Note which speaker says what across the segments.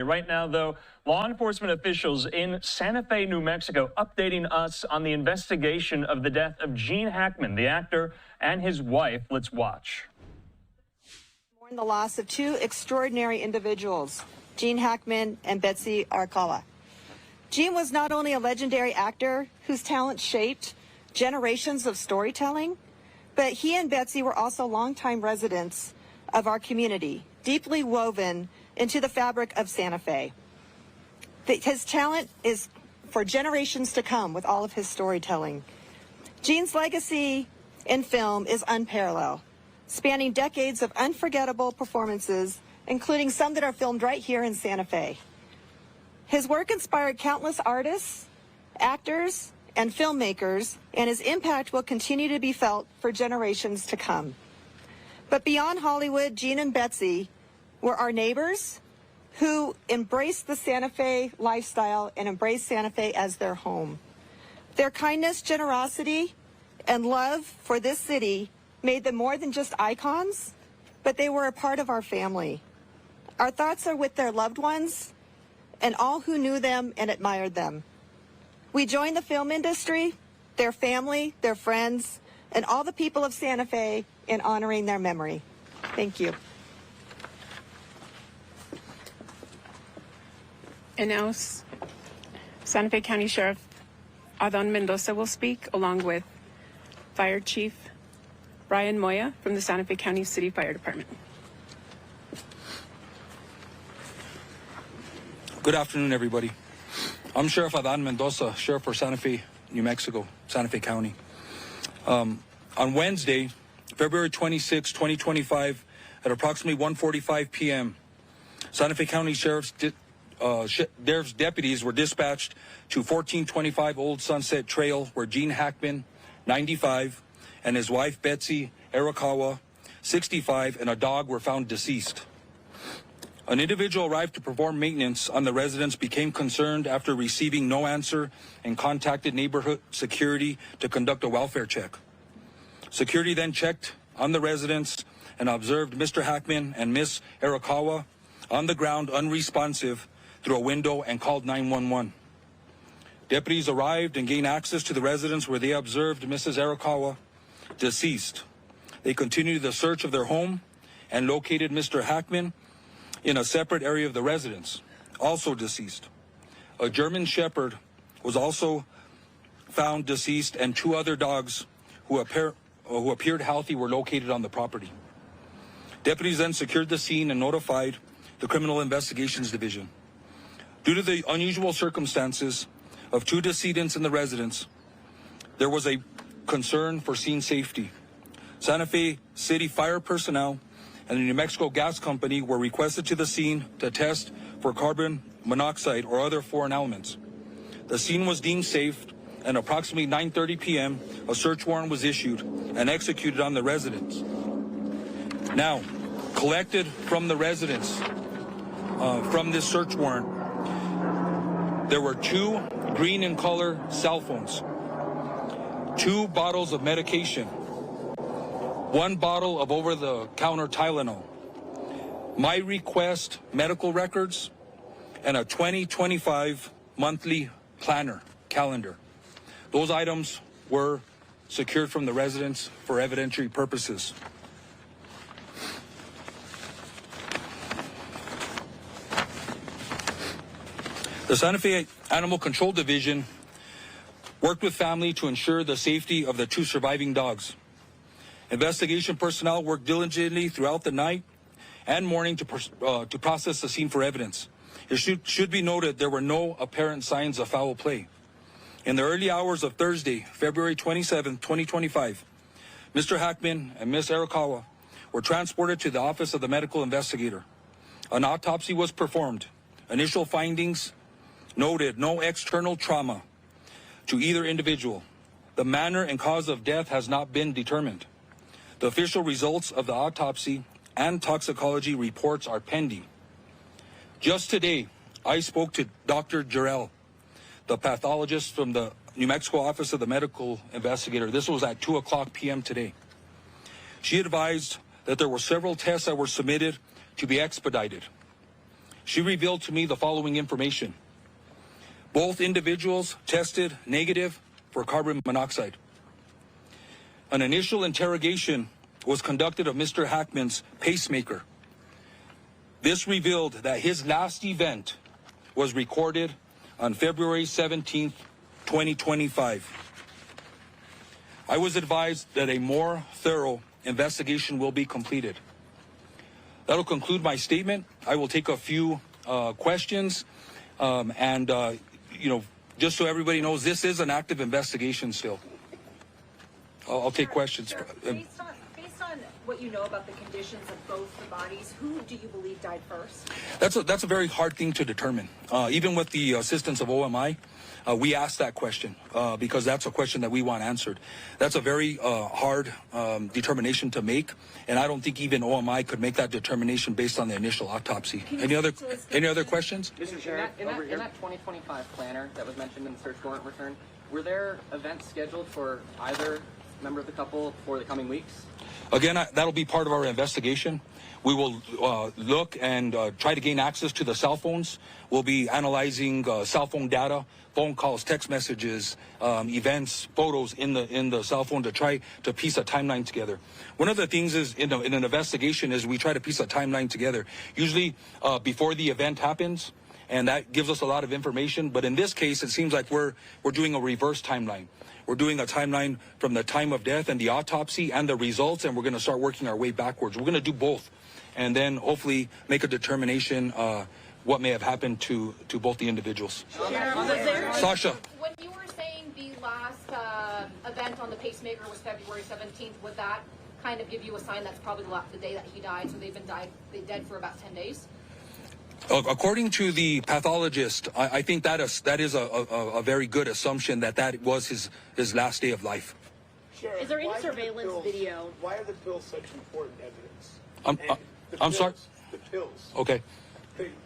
Speaker 1: Right now, though, law enforcement officials in Santa Fe, New Mexico, updating us on the investigation of the death of Gene Hackman, the actor, and his wife. Let's watch.
Speaker 2: Mourn the loss of two extraordinary individuals, Gene Hackman and Betsy Arakawa. Gene was not only a legendary actor whose talent shaped generations of storytelling, but he and Betsy were also longtime residents of our community, deeply woven into the fabric of Santa Fe. His talent is for generations to come with all of his storytelling. Gene's legacy in film is unparalleled, spanning decades of unforgettable performances, including some that are filmed right here in Santa Fe. His work inspired countless artists, actors, and filmmakers, and his impact will continue to be felt for generations to come. But beyond Hollywood, Gene and Betsy were our neighbors who embraced the Santa Fe lifestyle and embraced Santa Fe as their home. Their kindness, generosity, and love for this city made them more than just icons, but they were a part of our family. Our thoughts are with their loved ones and all who knew them and admired them. We join the film industry, their family, their friends, and all the people of Santa Fe in honoring their memory. Thank you.
Speaker 3: And now, Santa Fe County Sheriff Adan Mendoza will speak, along with Fire Chief Brian Moya from the Santa Fe County City Fire Department.
Speaker 4: Good afternoon, everybody. I'm Sheriff Adan Mendoza, Sheriff for Santa Fe, New Mexico, Santa Fe County. On Wednesday, February 26, 2025, at approximately 1:45 p.m., Santa Fe County Sheriff's deputies were dispatched to 1425 Old Sunset Trail, where Gene Hackman, 95, and his wife Betsy Arakawa, 65, and a dog were found deceased. An individual arrived to perform maintenance on the residence, became concerned after receiving no answer, and contacted neighborhood security to conduct a welfare check. Security then checked on the residence and observed Mr. Hackman and Miss Arakawa on the ground unresponsive through a window and called 911. Deputies arrived and gained access to the residence, where they observed Mrs. Arakawa deceased. They continued the search of their home and located Mr. Hackman in a separate area of the residence, also deceased. A German Shepherd was also found deceased, and two other dogs who appeared healthy were located on the property. Deputies then secured the scene and notified the Criminal Investigations Division. Due to the unusual circumstances of two decedents in the residence, there was a concern for scene safety. Santa Fe City fire personnel and the New Mexico Gas Company were requested to the scene to test for carbon monoxide or other foreign elements. The scene was deemed safe, and approximately 9:30 p.m., a search warrant was issued and executed on the residence. Now, collected from the residence, from this search warrant, there were two green in color cell phones, two bottles of medication, one bottle of over-the-counter Tylenol, MyQuest medical records, and a 2025 monthly planner calendar. Those items were secured from the residence for evidentiary purposes. The Santa Fe Animal Control Division worked with family to ensure the safety of the two surviving dogs. Investigation personnel worked diligently throughout the night and morning to process the scene for evidence. It should be noted there were no apparent signs of foul play. In the early hours of Thursday, February 27, 2025, Mr. Hackman and Ms. Arakawa were transported to the office of the medical investigator. An autopsy was performed. Initial findings noted no external trauma to either individual. The manner and cause of death has not been determined. The official results of the autopsy and toxicology reports are pending. Just today, I spoke to Dr. Jarrell, the pathologist from the New Mexico Office of the Medical Investigator. This was at 2:00 p.m. today. She advised that there were several tests that were submitted to be expedited. she revealed to me the following information. Both individuals tested negative for carbon monoxide. An initial interrogation was conducted of Mr. Hackman's pacemaker. This revealed that his last event was recorded on February 17th, 2025. I was advised that a more thorough investigation will be completed. That'll conclude my statement. I will take a few questions, just so everybody knows, this is an active investigation still. I'll take questions.
Speaker 5: Sure. Based on what you know about the conditions of both the bodies, who do you believe died first?
Speaker 4: That's a very hard thing to determine. Even with the assistance of OMI, we asked that question because that's a question that we want answered. That's a very hard determination to make, and I don't think even OMI could make that determination based on the initial autopsy. Any other questions?
Speaker 6: Mr. Sheriff, in that 2025 planner that was mentioned in the search warrant return, were there events scheduled for either member of the couple for the coming weeks?
Speaker 4: Again, that'll be part of our investigation. We will look and try to gain access to the cell phones. We'll be analyzing cell phone data, phone calls, text messages, events, photos in the cell phone to try to piece a timeline together. One of the things is in an investigation is we try to piece a timeline together, usually before the event happens, and that gives us a lot of information. But in this case, it seems like we're doing a reverse timeline. We're doing a timeline from the time of death and the autopsy and the results, and we're going to start working our way backwards. We're going to do both, and then hopefully make a determination what may have happened to both the individuals. Sasha.
Speaker 7: When you were saying the last event on the pacemaker was February 17th, would that kind of give you a sign that's probably the day that he died, so they've been dead for about 10 days?
Speaker 4: According to the pathologist, I think that is a very good assumption that was his last day of life.
Speaker 5: Is there any surveillance video?
Speaker 8: Why are the pills such important evidence?
Speaker 4: I'm sorry?
Speaker 8: The pills.
Speaker 4: Okay.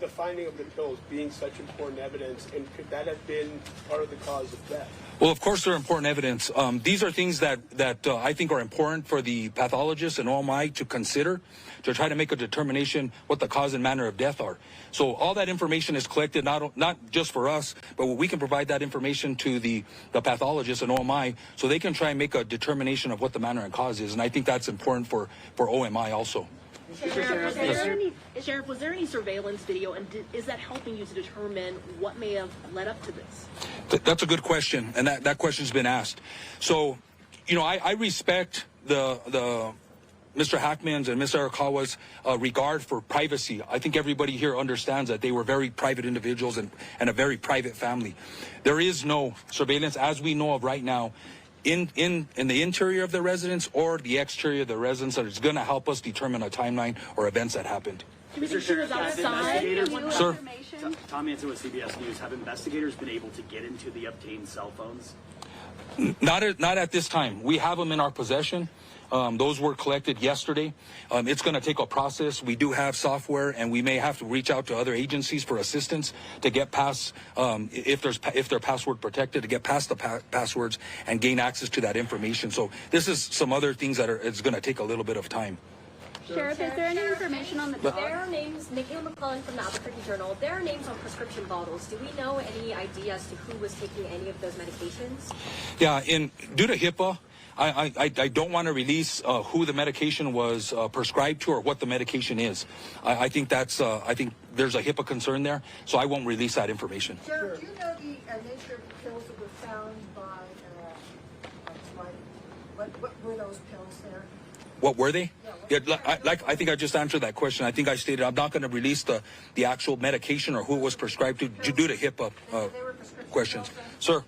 Speaker 8: The finding of the pills being such important evidence, and could that have been part of the cause of death?
Speaker 4: Well, of course, they're important evidence. These are things that I think are important for the pathologist and OMI to consider to try to make a determination what the cause and manner of death are. So all that information is collected not just for us, but we can provide that information to the pathologist and OMI so they can try and make a determination of what the manner and cause is. And I think that's important for OMI also.
Speaker 5: Sheriff, was there any surveillance video, and is that helping you to determine what may have led up to this?
Speaker 4: That's a good question, and that question's been asked. So, I respect the Mr. Hackman's and Ms. Arakawa's regard for privacy. I think everybody here understands that they were very private individuals and a very private family. There is no surveillance, as we know of right now, in the interior of the residence or the exterior of the residence that is going to help us determine a timeline or events that happened.
Speaker 5: Mr. Sheriff,
Speaker 4: Sir?
Speaker 9: Tom Anson with CBS News. Have investigators been able to get into the obtained cell phones?
Speaker 4: Not at this time. We have them in our possession. Those were collected yesterday. It's going to take a process. We do have software, and we may have to reach out to other agencies for assistance to get past, if they're password protected, to get past the passwords and gain access to that information. So this is some other things that it's going to take a little bit of time.
Speaker 10: Sheriff, is there any information on the...
Speaker 7: There are names, Nikhil McClellan from the Albuquerque Journal, there are names on prescription bottles. Do we know any idea as to who was taking any of those medications?
Speaker 4: Yeah, due to HIPAA, I don't want to release who the medication was prescribed to or what the medication is. I think there's a HIPAA concern there, so I won't release that information.
Speaker 11: Sheriff, do you know the nature of the pills that were found by what were those pills there?
Speaker 4: What were they? Yeah, I think I just answered that question. I think I stated I'm not going to release the actual medication or who it was prescribed to due to HIPAA questions. Sir?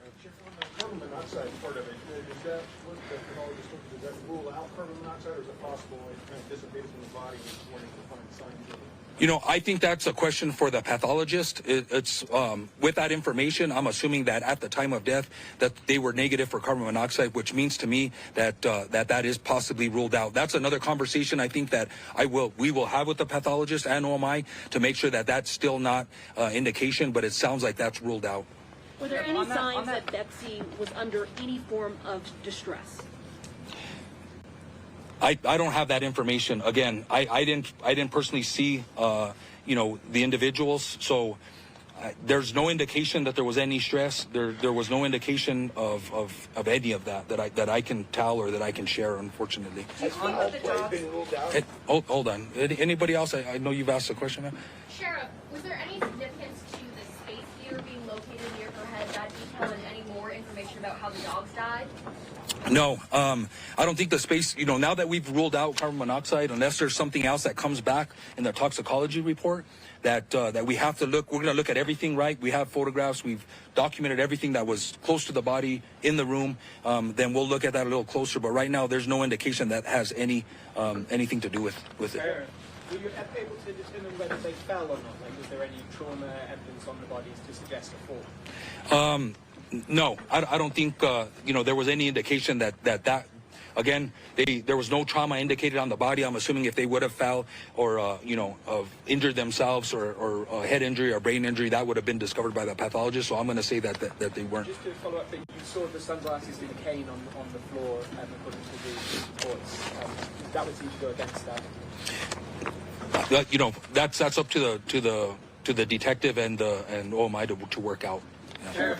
Speaker 8: Carbon monoxide part of it, is that what the pathologist took? Does that rule out carbon monoxide, or is it possible it kind of dissipates from the body before you find signs of it?
Speaker 4: I think that's a question for the pathologist. It's with that information, I'm assuming that at the time of death that they were negative for carbon monoxide, which means to me that that is possibly ruled out. That's another conversation I think that we will have with the pathologist and OMI to make sure that that's still not indication, but it sounds like that's ruled out.
Speaker 5: Were there any signs that Betsy was under any form of distress?
Speaker 4: I don't have that information. Again, I didn't personally see the individuals. So there's no indication that there was any stress. There was no indication of any of that I can tell or that I can share, unfortunately.
Speaker 5: Has foul play been ruled out?
Speaker 4: Hold on. Anybody else? I know you've asked a question, ma'am.
Speaker 7: Sheriff, was there any significance to the space heater being located near her head that detailed any more information about how the dogs died?
Speaker 4: No, I don't think the space, now that we've ruled out carbon monoxide, unless there's something else that comes back in the toxicology report, that we have to look, we're going to look at everything, right? We have photographs, we've documented everything that was close to the body in the room, then we'll look at that a little closer. But right now, there's no indication that has anything to do with it.
Speaker 12: Were you able to determine whether they fell or not? Like, was there any trauma evidence on the bodies to suggest a fall?
Speaker 4: No, I don't think there was any indication that again, there was no trauma indicated on the body. I'm assuming if they would have fell or injured themselves or a head injury or brain injury, that would have been discovered by the pathologist. So I'm going to say that they weren't.
Speaker 12: Just to follow up, you saw the sunglasses and cane on the floor, according to the reports. That would seem to go against that.
Speaker 4: That's up to the detective and OMI to work out. Yeah.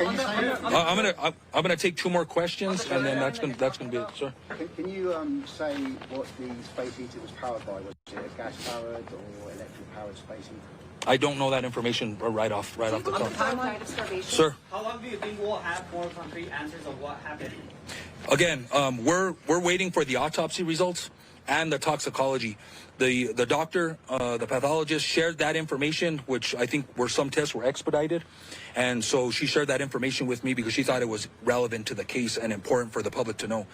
Speaker 4: I'm gonna take two more questions, and then that's gonna be it, sir.
Speaker 13: Can you say what the space heater was powered by? Was it a gas powered or electric powered space heater?
Speaker 4: I don't know that information right off the top. Sir.
Speaker 9: How long do you think we'll have more concrete answers of what happened?
Speaker 4: Again, we're waiting for the autopsy results and the toxicology. The doctor, the pathologist shared that information, which I think some tests were expedited. And so she shared that information with me because she thought it was relevant to the case and important for the public to know.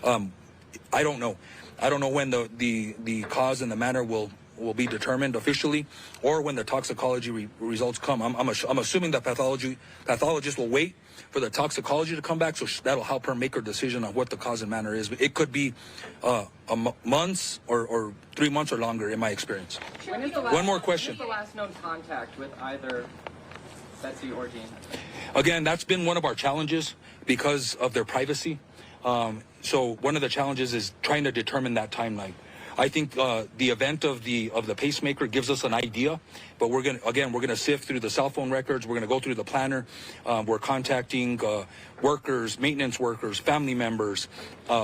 Speaker 4: I don't know. I don't know when the cause and the manner will be determined officially, or when the toxicology results come. I'm assuming the pathologist will wait for the toxicology to come back, so that'll help her make her decision on what the cause and manner is. But it could be months or 3 months or longer, in my experience. One more question.
Speaker 6: When is the last known contact with either Betsy or Gene?
Speaker 4: Again, that's been one of our challenges because of their privacy. So one of the challenges is trying to determine that timeline. I think the event of the pacemaker gives us an idea, but we're gonna sift through the cell phone records. We're gonna go through the planner. We're contacting workers, maintenance workers, family members,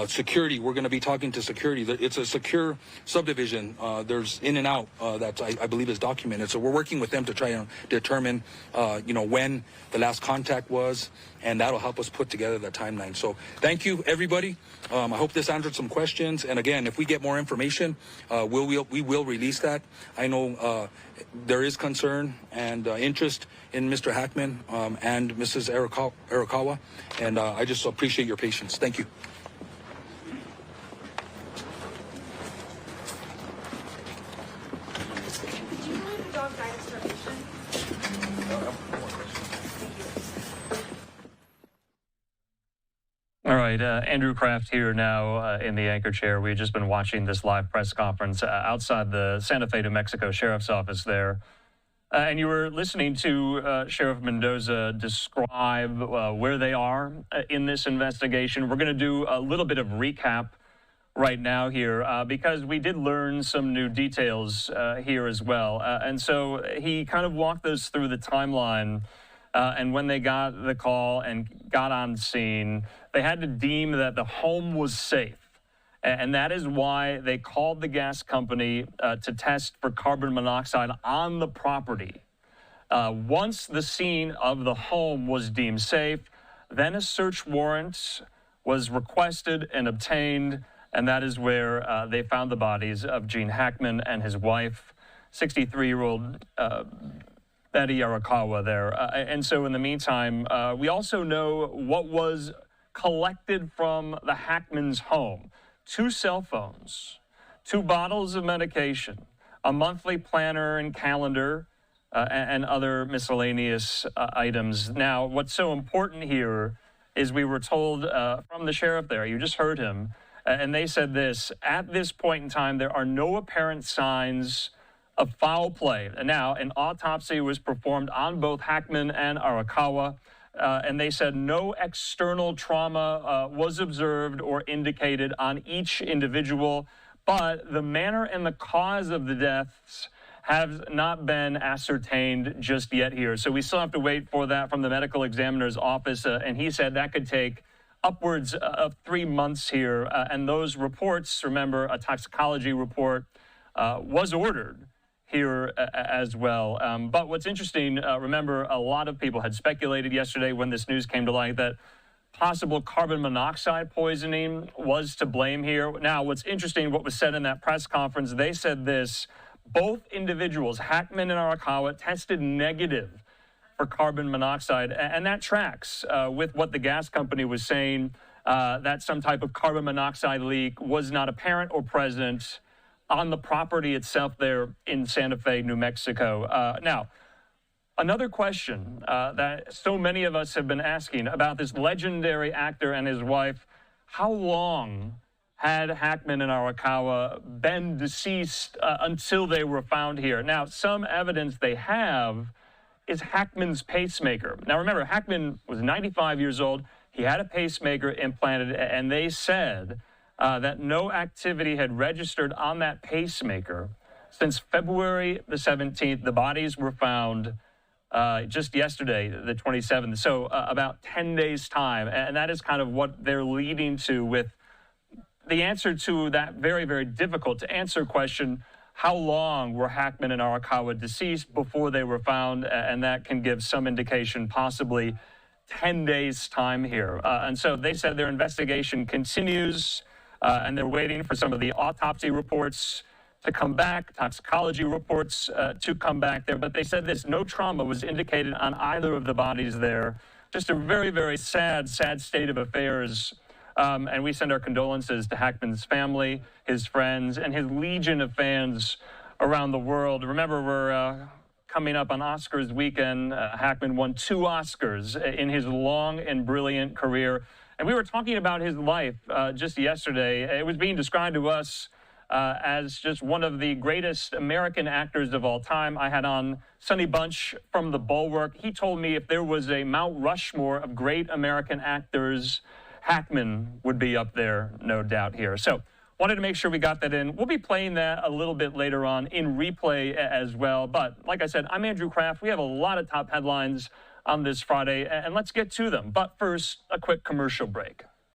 Speaker 4: security. We're gonna be talking to security. It's a secure subdivision. There's in and out that I believe is documented. So we're working with them to try and determine, when the last contact was, and that'll help us put together the timeline. So thank you, everybody. I hope this answered some questions. And again, if we get more information, we will release that. I know there is concern and interest in Mr. Hackman and Mrs. Arakawa, and I just appreciate your patience. Thank you.
Speaker 5: Did you believe the dog died of starvation?
Speaker 1: All right, Andrew Kraft here now in the anchor chair. We've just been watching this live press conference outside the Santa Fe, New Mexico Sheriff's Office there. And you were listening to Sheriff Mendoza describe where they are in this investigation. We're going to do a little bit of recap right now here because we did learn some new details here as well. And so he kind of walked us through the timeline. And when they got the call and got on scene, they had to deem that the home was safe. And that is why they called the gas company to test for carbon monoxide on the property. Once the scene of the home was deemed safe, then a search warrant was requested and obtained, and that is where they found the bodies of Gene Hackman and his wife, 63-year-old Betty Arakawa there. And so in the meantime, we also know what was collected from the Hackman's home. 2 cell phones, 2 bottles of medication, a monthly planner and calendar, and other miscellaneous items. Now, what's so important here is we were told from the sheriff there, you just heard him, and they said this: at this point in time, there are no apparent signs of foul play. Now, an autopsy was performed on both Hackman and Arakawa, and they said no external trauma was observed or indicated on each individual, but the manner and the cause of the deaths have not been ascertained just yet here. So we still have to wait for that from the medical examiner's office, and he said that could take upwards of 3 months here. And those reports, remember, a toxicology report was ordered here as well. But what's interesting, remember, a lot of people had speculated yesterday when this news came to light that possible carbon monoxide poisoning was to blame here. Now, what's interesting, what was said in that press conference, they said this: both individuals, Hackman and Arakawa, tested negative for carbon monoxide, and that tracks with what the gas company was saying, that some type of carbon monoxide leak was not apparent or present on the property itself there in Santa Fe, New Mexico. Now, another question that so many of us have been asking about this legendary actor and his wife: how long had Hackman and Arakawa been deceased until they were found here? Now, some evidence they have is Hackman's pacemaker. Now, remember, Hackman was 95 years old. He had a pacemaker implanted, and they said that no activity had registered on that pacemaker since February the 17th. The bodies were found just yesterday, the 27th, so about 10 days' time. And that is kind of what they're leading to with the answer to that very, very difficult to answer question: how long were Hackman and Arakawa deceased before they were found? And that can give some indication, possibly 10 days' time here. And so they said their investigation continues, and they're waiting for some of the autopsy reports to come back, toxicology reports to come back there. But they said this: no trauma was indicated on either of the bodies there. Just a very, very sad, sad state of affairs. And we send our condolences to Hackman's family, his friends, and his legion of fans around the world. Remember, we're coming up on Oscars weekend. Hackman won 2 Oscars in his long and brilliant career. And we were talking about his life just yesterday. It was being described to us as just one of the greatest American actors of all time. I had on Sonny Bunch from The Bulwark. He told me if there was a Mount Rushmore of great American actors, Hackman would be up there, no doubt here. So wanted to make sure we got that in. We'll be playing that a little bit later on in replay as well. But like I said, I'm Andrew Kraft. We have a lot of top headlines on this Friday, and let's get to them. But first, a quick commercial break.